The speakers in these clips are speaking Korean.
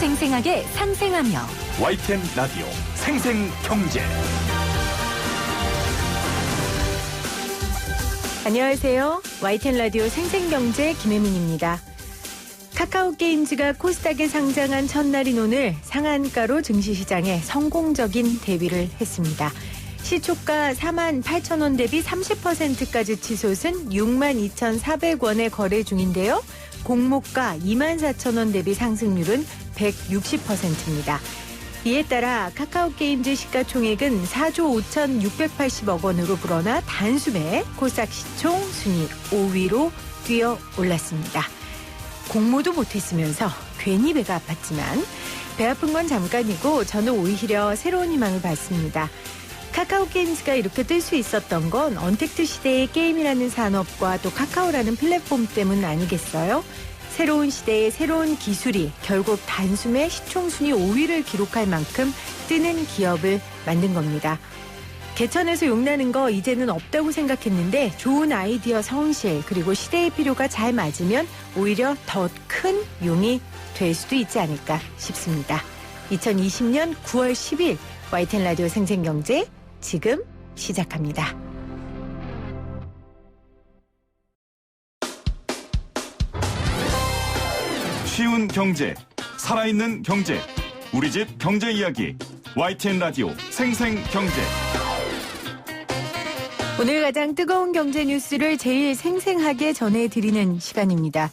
생생하게 상생하며 YTN 라디오 생생경제. 안녕하세요. YTN 라디오 생생경제 김혜민입니다. 카카오게임즈가 코스닥에 상장한 첫날인 오늘 상한가로 증시시장에 성공적인 데뷔를 했습니다. 시초가 48,000원 대비 30%까지 치솟은 62,400원에 거래 중인데요. 공모가 24,000원 대비 상승률은 160%입니다. 이에 따라 카카오게임즈 시가총액은 4조 5,680억 원으로 불어나 단숨에 코스닥 시총 순위 5위로 뛰어 올랐습니다. 공모도 못했으면서 괜히 배가 아팠지만 배 아픈 건 잠깐이고 저는 오히려 새로운 희망을 받습니다. 카카오게임즈가 이렇게 뜰 수 있었던 건 언택트 시대의 게임이라는 산업과 또 카카오라는 플랫폼 때문 아니겠어요? 새로운 시대의 새로운 기술이 결국 단숨에 시총순위 5위를 기록할 만큼 뜨는 기업을 만든 겁니다. 개천에서 용나는 거 이제는 없다고 생각했는데 좋은 아이디어 성실 그리고 시대의 필요가 잘 맞으면 오히려 더 큰 용이 될 수도 있지 않을까 싶습니다. 2020년 9월 10일 YTN 라디오 생생경제 지금 시작합니다. 쉬운 경제, 살아있는 경제, 우리 집 경제 이야기, YTN 라디오 생생경제. 오늘 가장 뜨거운 경제 뉴스를 제일 생생하게 전해드리는 시간입니다.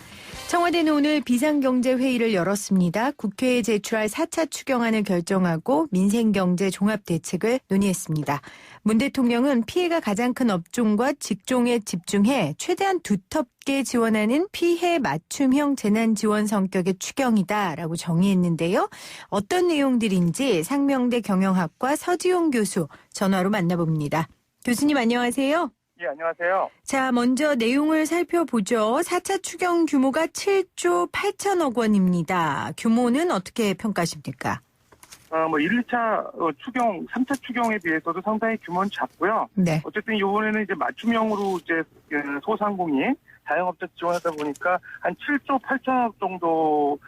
청와대는 오늘 비상경제회의를 열었습니다. 국회에 제출할 4차 추경안을 결정하고 민생경제 종합대책을 논의했습니다. 문 대통령은 피해가 가장 큰 업종과 직종에 집중해 최대한 두텁게 지원하는 피해 맞춤형 재난지원 성격의 추경이다라고 정의했는데요. 어떤 내용들인지 상명대 경영학과 서지용 교수 전화로 만나봅니다. 교수님 안녕하세요. 예, 안녕하세요. 자, 먼저 내용을 살펴보죠. 4차 추경 규모가 7조 8천억 원입니다. 규모는 어떻게 평가하십니까? 1차 추경, 3차 추경에 비해서도 상당히 규모는 작고요. 네. 어쨌든 이번에는 이제 맞춤형으로 이제 소상공인, 자영업자 지원하다 보니까 한 7조 8천억 정도로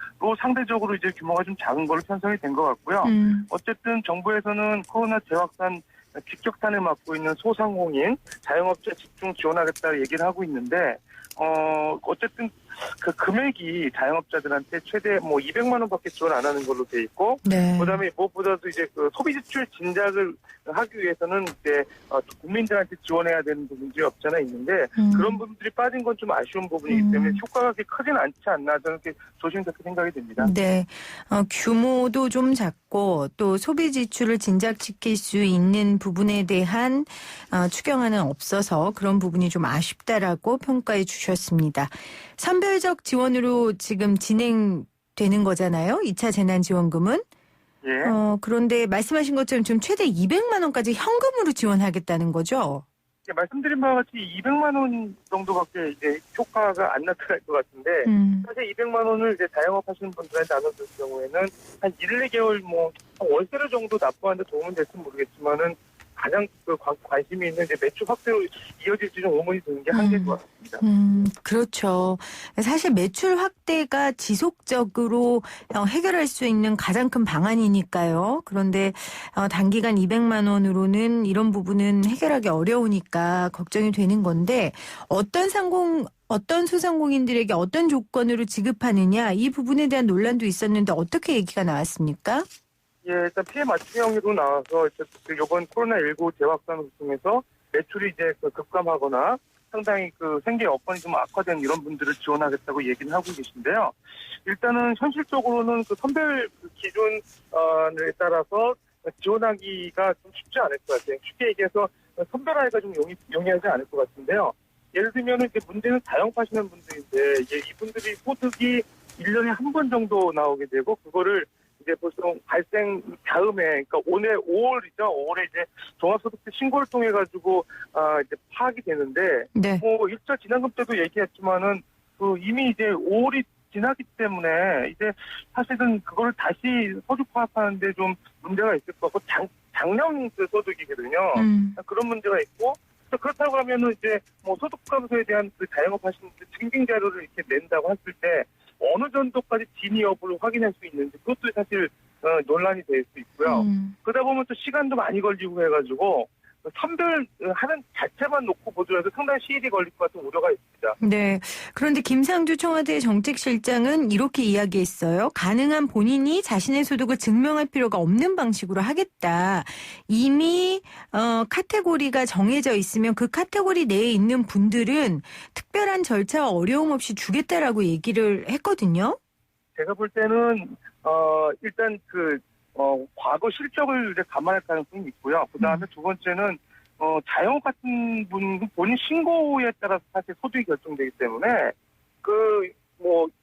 상대적으로 이제 규모가 좀 작은 걸로 편성이 된 것 같고요. 어쨌든 정부에서는 코로나 재확산 직격탄을 맞고 있는 소상공인, 자영업자 집중 지원하겠다고 얘기를 하고 있는데, 어쨌든 그 금액이 자영업자들한테 최대 200만 원밖에 지원 안 하는 걸로 돼 있고, 네. 그다음에 무엇보다도 이제 그 소비 지출 진작을 하기 위해서는 이제 국민들한테 지원해야 되는 부분들이 없잖아 있는데 그런 부분들이 빠진 건 좀 아쉬운 부분이기 때문에 효과가 그렇게 크진 않지 않나 저는 이렇게 조심스럽게 생각이 됩니다. 네. 규모도 좀 작고 또 소비 지출을 진작시킬 수 있는 부분에 대한 추경안은 없어서 그런 부분이 좀 아쉽다라고 평가해 주셨습니다. 선별적 지원으로 지금 진행되는 거잖아요. 2차 재난지원금은. 예. 그런데 말씀하신 것처럼 지금 최대 200만 원까지 현금으로 지원하겠다는 거죠? 예, 말씀드린 바와 같이 200만 원 정도밖에 이제 효과가 안 나타날 것 같은데 사실 200만 원을 이제 자영업 하시는 분들한테 나눠줄 경우에는 한 1, 2개월 월세를 정도 납부하는데 도움은 될지 모르겠지만은 가장 관심이 있는 이제 매출 확대로 이어질지 좀 의문이 드는 게 한계인 것 같습니다. 그렇죠. 사실 매출 확대가 지속적으로 해결할 수 있는 가장 큰 방안이니까요. 그런데 단기간 200만 원으로는 이런 부분은 해결하기 어려우니까 걱정이 되는 건데 어떤 소상공인들에게 어떤 조건으로 지급하느냐 이 부분에 대한 논란도 있었는데 어떻게 얘기가 나왔습니까? 예, 일단 피해 맞춤형으로 나와서 이번 코로나19 재확산을 통해서 매출이 이제 급감하거나 상당히 생계 여건이 좀 악화된 이런 분들을 지원하겠다고 얘기는 하고 계신데요. 일단은 현실적으로는 선별 기준에 따라서 지원하기가 좀 쉽지 않을 것 같아요. 쉽게 얘기해서 선별하기가 좀 용이하지 않을 것 같은데요. 예를 들면 이제 문제는 자영업하시는 분들인데 이분들이 소득이 1년에 한 번 정도 나오게 되고 그거를 이제 보통 발생 다음에, 그러니까 올해 5월이죠. 5월에 이제 종합소득세 신고를 통해 가지고 이제 파악이 되는데, 네. 1차 지난금 때도 얘기했지만은 이미 이제 5월이 지나기 때문에 이제 사실은 그거를 다시 소득 파악하는데 좀 문제가 있을 것 같고 작년 소득이거든요. 그런 문제가 있고. 그렇다고 하면은 이제 소득 감소에 대한 자영업 하시는 증빙 자료를 이렇게 낸다고 했을 때 어느 정도까지 진위 여부를 확인할 수 있는지 그것도 사실 논란이 될 수 있고요. 그러다 보면 또 시간도 많이 걸리고 해가지고 선별하는 자체만 놓고 보더라도 상당히 시일이 걸릴 것 같은 우려가 있습니다. 네. 그런데 김상조 청와대 정책실장은 이렇게 이야기했어요. 가능한 본인이 자신의 소득을 증명할 필요가 없는 방식으로 하겠다. 이미 카테고리가 정해져 있으면 그 카테고리 내에 있는 분들은 특별한 절차와 어려움 없이 주겠다라고 얘기를 했거든요. 제가 볼 때는 일단 과거 실적을 이제 감안할 가능성이 있고요. 그 다음에 두 번째는 자영업 같은 분 본인 신고에 따라서 사실 소득이 결정되기 때문에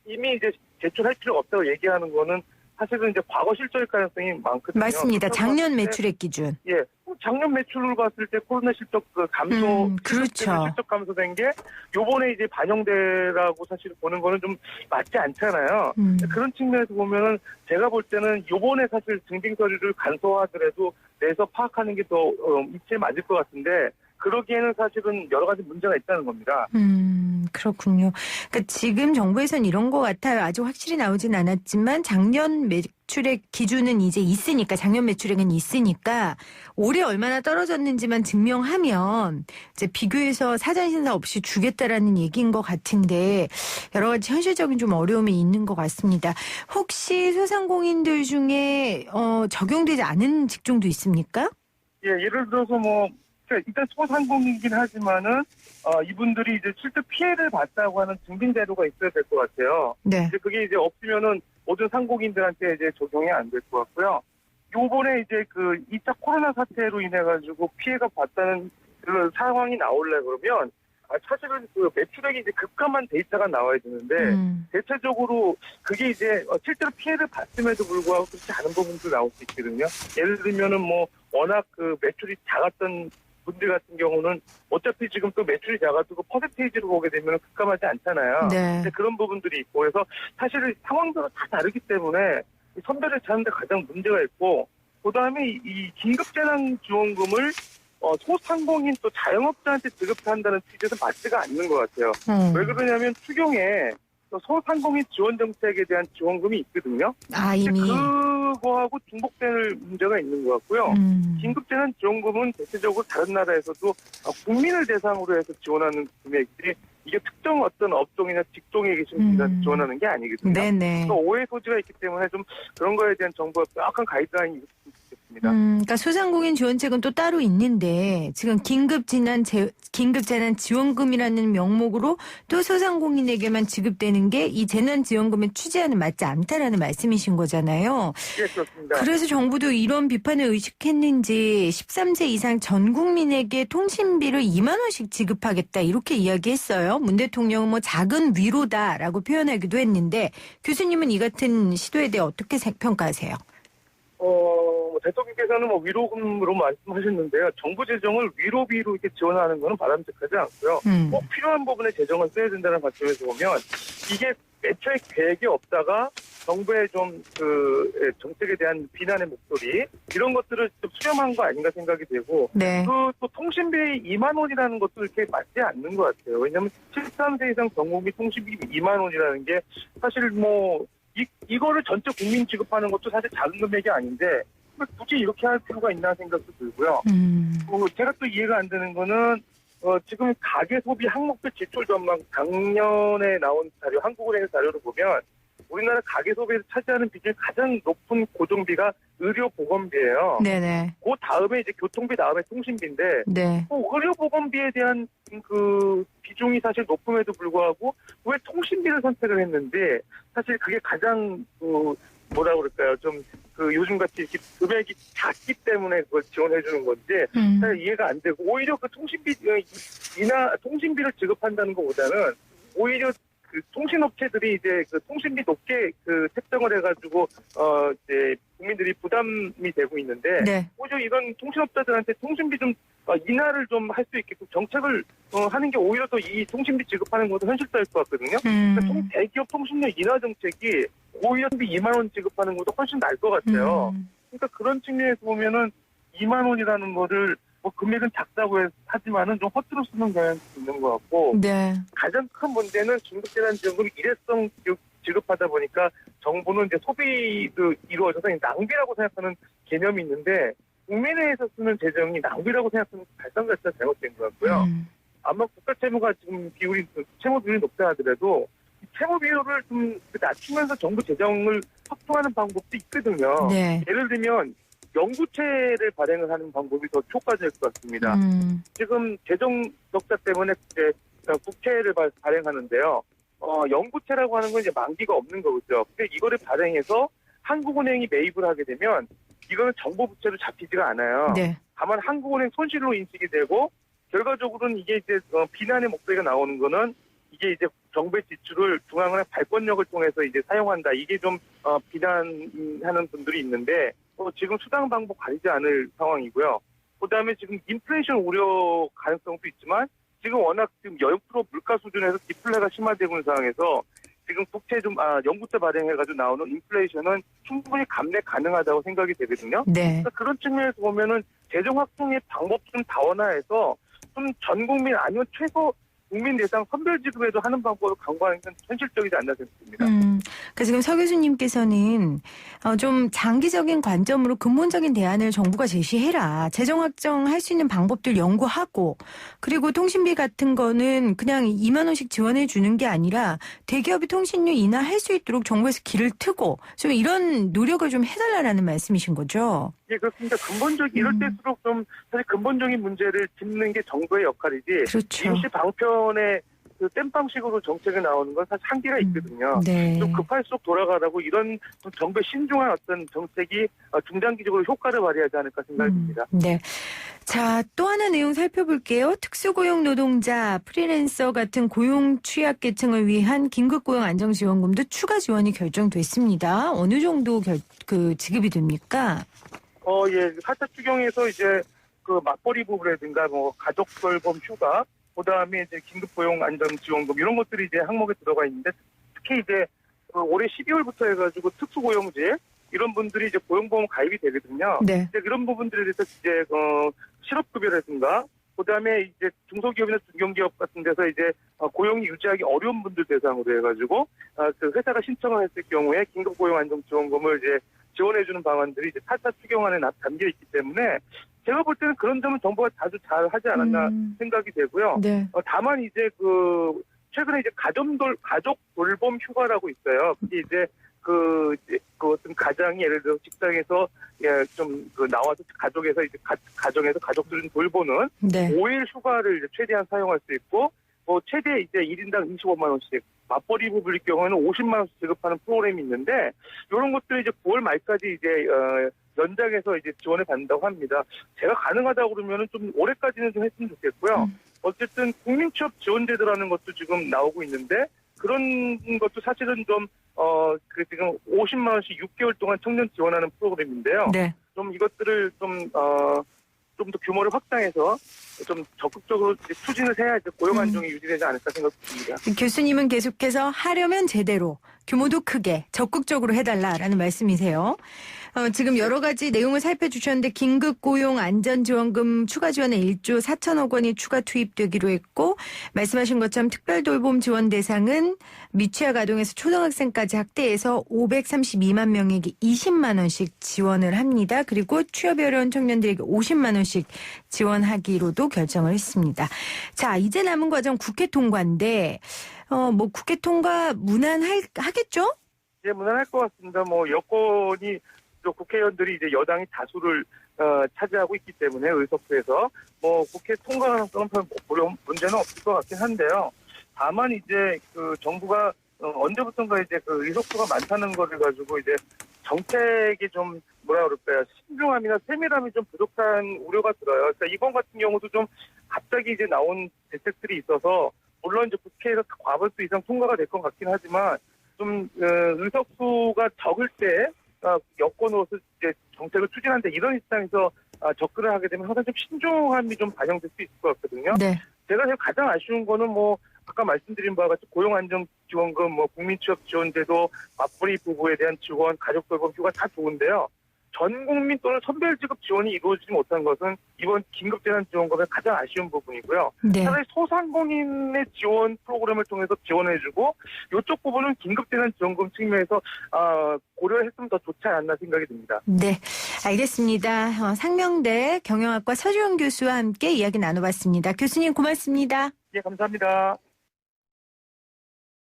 이미 이제 제출할 필요가 없다고 얘기하는 거는 사실은 이제 과거 실적일 가능성이 많거든요. 맞습니다. 작년 매출액 기준. 예. 작년 매출을 봤을 때 코로나 실적 감소, 그렇죠. 실적 감소된 게 요번에 이제 반영되라고 사실 보는 거는 좀 맞지 않잖아요. 그런 측면에서 보면은 제가 볼 때는 요번에 사실 증빙 서류를 간소화하더라도 내서 파악하는 게 더 이치에 맞을 것 같은데 그러기에는 사실은 여러 가지 문제가 있다는 겁니다. 그렇군요. 그러니까 지금 정부에서는 이런 것 같아요. 아직 확실히 나오진 않았지만 작년 매출액 기준은 이제 있으니까 작년 매출액은 있으니까 올해 얼마나 떨어졌는지만 증명하면 이제 비교해서 사전 심사 없이 주겠다라는 얘기인 것 같은데 여러 가지 현실적인 좀 어려움이 있는 것 같습니다. 혹시 소상공인들 중에 적용되지 않은 직종도 있습니까? 예, 예를 들어서 일단 소상공인이긴 하지만은 이분들이 이제 실제 피해를 봤다고 하는 증빙 자료가 있어야 될 것 같아요. 네. 이제 그게 이제 없으면은 모든 상공인들한테 이제 적용이 안 될 것 같고요. 요번에 이제 2차 코로나 사태로 인해 가지고 피해가 봤다는 그런 상황이 나올래 그러면 사실은 매출액이 이제 급감한 데이터가 나와야 되는데 대체적으로 그게 이제 실제로 피해를 봤음에도 불구하고 그렇지 않은 부분도 나올 수 있거든요. 예를 들면은 워낙 매출이 작았던 분들 같은 경우는 어차피 지금 또 매출이 작아도 퍼센테이지로 보게 되면 급감하지 않잖아요. 네. 근데 그런 부분들이 있고 그래서 사실은 상황들은 다 다르기 때문에 선별을 찾는 데 가장 문제가 있고 그다음에 이 긴급재난지원금을 소상공인 또 자영업자한테 지급한다는 취지에서 맞지가 않는 것 같아요. 왜 그러냐면 추경에 소상공인 지원 정책에 대한 지원금이 있거든요. 이미. 그거하고 중복될 문제가 있는 것 같고요. 긴급재난지원금은 대체적으로 다른 나라에서도 국민을 대상으로 해서 지원하는 금액들이 이게 특정 어떤 업종이나 직종에 계신 분들한테 지원하는 게 아니거든요. 네네. 또 오해 소지가 있기 때문에 좀 그런 거에 대한 정부가 명확한 가이드라인이 있습니다. 그러니까 소상공인 지원책은 또 따로 있는데 지금 긴급재난지원금이라는 명목으로 또 소상공인에게만 지급되는 게 이 재난지원금의 취지와는 맞지 않다라는 말씀이신 거잖아요. 예, 그렇습니다. 그래서 정부도 이런 비판을 의식했는지 13세 이상 전 국민에게 통신비를 2만 원씩 지급하겠다 이렇게 이야기했어요. 문 대통령은 작은 위로다라고 표현하기도 했는데 교수님은 이 같은 시도에 대해 어떻게 평가하세요? 대통령께서는 위로금으로 말씀하셨는데요. 정부 재정을 위로비로 이렇게 지원하는 것은 바람직하지 않고요. 꼭 필요한 부분에 재정을 써야 된다는 관점에서 보면 이게 애초에 계획이 없다가 정부의 정책에 대한 비난의 목소리 이런 것들을 좀 수렴한 거 아닌가 생각이 되고 네. 또 통신비 2만 원이라는 것도 이렇게 맞지 않는 것 같아요. 왜냐하면 73세 이상 전국민 통신비 2만 원이라는 게 사실 이거를 전체 국민 지급하는 것도 사실 작은 금액이 아닌데 굳이 이렇게 할 필요가 있나 생각도 들고요. 제가 또 이해가 안 되는 거는 지금 가계 소비 항목별 지출 전망 작년에 나온 자료 한국은행 자료를 보면 우리나라 가계 소비에서 차지하는 비중이 가장 높은 고정비가 의료보건비예요. 네네. 그 다음에 이제 교통비 다음에 통신비인데 네. 의료보건비에 대한 비중이 사실 높음에도 불구하고 왜 통신비를 선택을 했는지 사실 그게 가장 요즘같이 이렇게 금액이 작기 때문에 그걸 지원해주는 건지 잘 이해가 안 되고 오히려 통신비를 지급한다는 것보다는 오히려 통신업체들이 이제 통신비 높게 책정을 해가지고 이제 국민들이 부담이 되고 있는데 네. 오히려 이건 통신업자들한테 통신비 좀 인하를 좀 할 수 있게끔 정책을 하는 게 오히려 더 이 통신비 지급하는 것도 현실적일 것 같거든요. 그러니까 대기업 통신료 인하 정책이 오히려 2만 원 지급하는 것도 훨씬 나을 것 같아요. 그러니까 그런 측면에서 보면은 2만 원이라는 거를 금액은 작다고 하지만은 좀 허투루 쓰는 경향이 있는 것 같고 네. 가장 큰 문제는 긴급재난지원금 일회성 지급하는 하다 보니까 정부는 이제 소비도 이루어져서 낭비라고 생각하는 개념이 있는데 국민회에서 쓰는 재정이 낭비라고 생각하는 발상 자체가 잘못된 것 같고요. 아마 국가 채무가 지금 채무 비율이 높다 하더라도 이 채무 비율을 좀 낮추면서 정부 재정을 확충하는 방법도 있거든요. 네. 예를 들면 영구채를 발행을 하는 방법이 더 효과적일 것 같습니다. 지금 재정 적자 때문에 이제 국채를 발행하는데요. 영구채라고 하는 건 이제 만기가 없는 거죠. 근데 이거를 발행해서 한국은행이 매입을 하게 되면 이거는 정부 부채로 잡히지가 않아요. 네. 다만 한국은행 손실로 인식이 되고 결과적으로는 이게 이제 비난의 목소리가 나오는 거는 이게 이제 정부의 지출을 중앙은행 발권력을 통해서 이제 사용한다. 이게 좀 비난하는 분들이 있는데 지금 수당 방법 가리지 않을 상황이고요. 그다음에 지금 인플레이션 우려 가능성도 있지만 지금 워낙 지금 0% 물가 수준에서 디플레가 심화되고 있는 상황에서 지금 영구채 발행해가지고 나오는 인플레이션은 충분히 감내 가능하다고 생각이 되거든요. 네. 그러니까 그런 측면에서 보면은 재정 확충의 방법 좀 다원화해서 좀 전 국민 아니면 최소 국민 대상 선별 지급에도 하는 방법을 강구하는 건 현실적이지 않나 생각합니다. 그러니까 지금 서 교수님께서는 좀 장기적인 관점으로 근본적인 대안을 정부가 제시해라. 재정 확정할 수 있는 방법들 연구하고 그리고 통신비 같은 거는 그냥 2만 원씩 지원해 주는 게 아니라 대기업이 통신료 인하할 수 있도록 정부에서 길을 트고 좀 이런 노력을 좀 해달라는 말씀이신 거죠. 예, 그렇습니다. 이럴 때일수록 좀 사실 근본적인 문제를 짚는 게 정부의 역할이지. 그렇죠. 임시 방편의 그 땜빵식으로 정책이 나오는 건 사실 한계가 있거든요. 네. 좀 급할수록 돌아가라고 이런 정부의 신중한 어떤 정책이 중장기적으로 효과를 발휘하지 않을까 생각이 듭니다. 네. 자, 또 하나 내용 살펴볼게요. 특수고용 노동자, 프리랜서 같은 고용 취약계층을 위한 긴급고용 안정지원금도 추가 지원이 결정됐습니다. 어느 정도 지급이 됩니까? 예, 사차 추경에서 이제 그 맞벌이 부부라든가 가족 돌봄 휴가, 그다음에 이제 긴급고용 안정지원금 이런 것들이 이제 항목에 들어가 있는데 특히 이제 올해 12월부터 해가지고 특수고용제 이런 분들이 이제 고용보험 가입이 되거든요. 네. 이제 그런 부분들에 대해서 이제 실업급여라든가 그다음에 이제 중소기업이나 중견기업 같은 데서 이제 고용이 유지하기 어려운 분들 대상으로 해가지고 그 회사가 신청을 했을 경우에 긴급고용 안정지원금을 이제 지원해주는 방안들이 이제 4차 추경안에 담겨 있기 때문에 제가 볼 때는 그런 점은 정부가 아주 잘 하지 않았나 생각이 되고요. 네. 다만 이제 최근에 이제 가족 돌봄 휴가라고 있어요. 그게 이제 어떤 가장이 예를 들어 직장에서 나와서 가족에서 이제 가정에서 가족들을 돌보는 네. 5일 휴가를 이제 최대한 사용할 수 있고 최대 이제 1인당 25만 원씩 맞벌이 부부일 경우에는 50만 원씩 지급하는 프로그램이 있는데 이런 것들이 이제 9월 말까지 이제 연장해서 이제 지원을 받는다고 합니다. 제가 가능하다고 그러면은 좀 올해까지는 좀 했으면 좋겠고요. 어쨌든 국민취업 지원제도라는 것도 지금 나오고 있는데 그런 것도 사실은 좀 지금 50만 원씩 6개월 동안 청년 지원하는 프로그램인데요. 네. 좀 이것들을 좀 더 규모를 확장해서 좀 적극적으로 이제 추진을 해야 이제 고용 안정이 유지되지 않을까 생각됩니다. 교수님은 계속해서 하려면 제대로 규모도 크게 적극적으로 해달라라는 말씀이세요. 지금 여러 가지 내용을 살펴주셨는데 긴급고용 안전지원금 추가 지원에 1조 4천억 원이 추가 투입되기로 했고 말씀하신 것처럼 특별돌봄 지원 대상은 미취학 아동에서 초등학생까지 확대해서 532만 명에게 20만 원씩 지원을 합니다. 그리고 취업이 어려운 청년들에게 50만 원씩 지원하기로도 결정을 했습니다. 자, 이제 남은 과정 국회 통과인데 국회 통과 무난하겠죠? 예, 무난할 것 같습니다. 여권이 또 국회의원들이 이제 여당이 다수를 차지하고 있기 때문에 의석수에서 국회 통과 가능성은 별 문제는 없을 것 같긴 한데요. 다만 이제 정부가 언제부턴가 이제 의석수가 많다는 거를 가지고 이제 정책이 좀 신중함이나 세밀함이 좀 부족한 우려가 들어요. 그러니까 이번 같은 경우도 좀 갑자기 이제 나온 대책들이 있어서 물론 이제 국회에서 과반수 이상 통과가 될 것 같긴 하지만 좀 의석수가 적을 때 여권으로서 이제 정책을 추진하는데 이런 입장에서 접근을 하게 되면 항상 좀 신중함이 좀 반영될 수 있을 것 같거든요. 네. 제가 가장 아쉬운 거는 아까 말씀드린 바와 같이 고용안정지원금, 국민취업지원제도, 맞벌이 부부에 대한 지원, 가족돌봄 휴가 다 좋은데요. 전 국민 또는 선별지급 지원이 이루어지지 못한 것은 이번 긴급재난지원금의 가장 아쉬운 부분이고요. 네. 차라리 소상공인의 지원 프로그램을 통해서 지원해주고 이쪽 부분은 긴급재난지원금 측면에서 고려했으면 더 좋지 않았나 생각이 듭니다. 네, 알겠습니다. 상명대 경영학과 서주영 교수와 함께 이야기 나눠봤습니다. 교수님 고맙습니다. 예, 감사합니다.